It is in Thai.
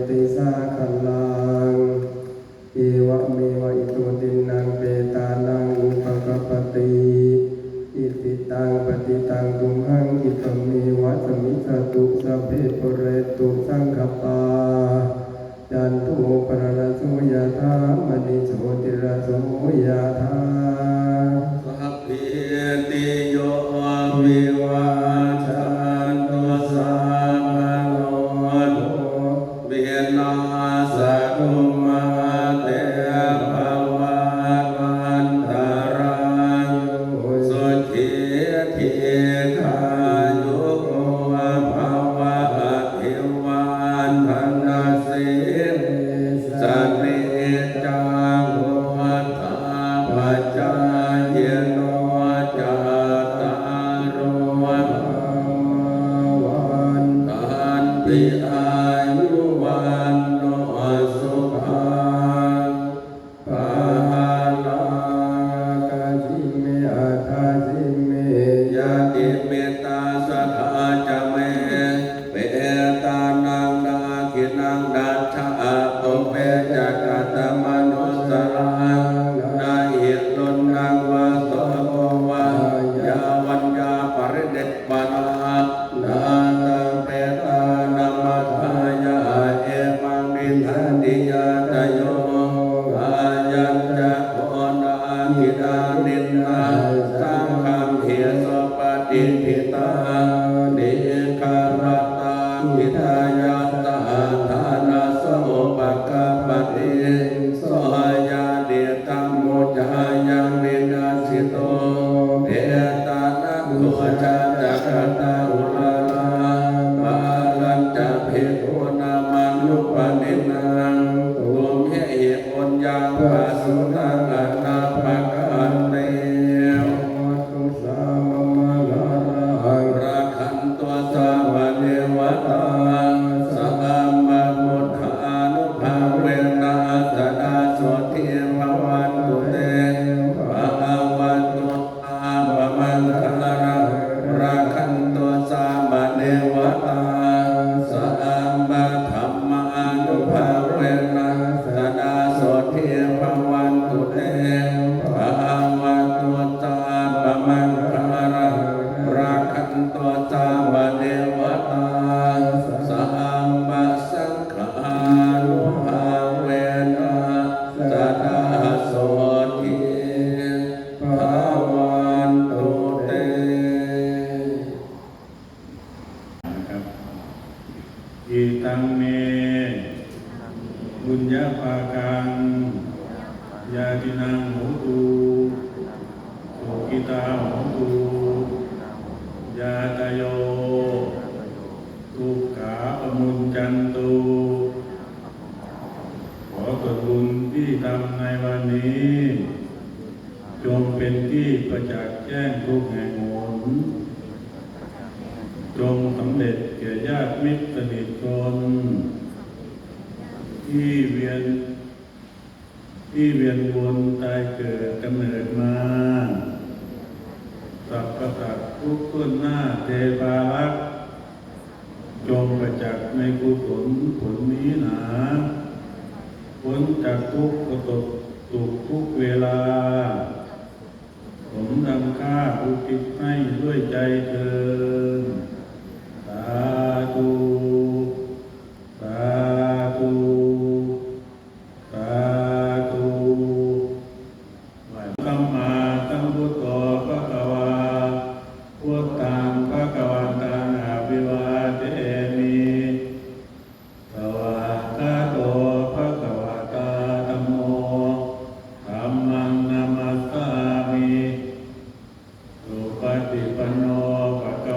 ติสาคัลลังเอวะเมวะอิโตตินังเปตานังอุปกปปติอิติตังปฏิตังตุมหังอิตเมวะสมิสตุสัพเพปุเรตุสังคปาจันโทปนรสโสยธามณิโชติรสโสยธาสัพพิติโยวิวัชชันตุสัพพะโลกวินาศตุมาเตภวัตวันตรายโยสุขีทีขายุโกภวะอภิวันธนาสิสันนิจังโหตาปัจจายโนจัตตารโอวันตันติอายุวันโนสุขังภาลังกาจิเมอาคาจิเมยะติเมตตาสัทธาจะเมเปตานังดาคินังดัชชะโตเปจักขตมนุสสลังนาหิตุนังวาโสโกวายาวัญญาปริเดชปนานาตังเปตานามัฏฐายาเอวังนิทันติยาตโยอายัญจะโคนาคิดานินนาสังฆังเขโสปฏิทิตานิคารตังวิทายาตาทานาโสปะกปติโสยาเดตัมโมจายังวินาสิโตเอตานะโกจัตตะคตาอุลาลาบาลัญจะภิกขุนามานุปนินังตุมเหหิปุญญังปัสสุตังอัตตาภะกันเตตุสามะลารังราคันตัวสาวะเนวตาสัพพะพุทธานุภาเวนะสดาโสทิภวันตุเตภวันตุอาภมันตระราคันตัวสาวะเนวตาสัพพะธรรมานุภาเวนะสดาโสทิภวันตุเตภวันตุตาภมันตระราคันตัวสาวะเนวตาสัมมาสังฆานุภาเวนะสดาโสทิภวันตุเตนะครับอิตังเมบุญญาภาคังยาตินังโหตุโสกิตาโหตุยาตโยทุกขาอมุญจันตุขอส่วนบุญที่ทำในวันนี้จงเป็นที่ประจักษ์แจ้งทุกแห่งหนจงสำเร็จแก่ญาติมิตรสนิทชนที่เวียนวนตายเกิดกำเนิดมาสัพพสัตว์ทุกต้นหน้าเทวารักษ์จงประจักษ์ในกุศลผลนี้หนาพ้นจากทุกข์ประสบสุขทุกเวลาสมดังค่าอุทิศให้ด้วยใจเถิดสาธุสาธุสาธุสัมมาสัมพุทโธภะคะวาพุทธังภะคะวันตังอภิวาเทมิสวากขาโตภะคะวะตาธัมโมธัมมังนามัสสามิสุปฏิปันโนภะคะ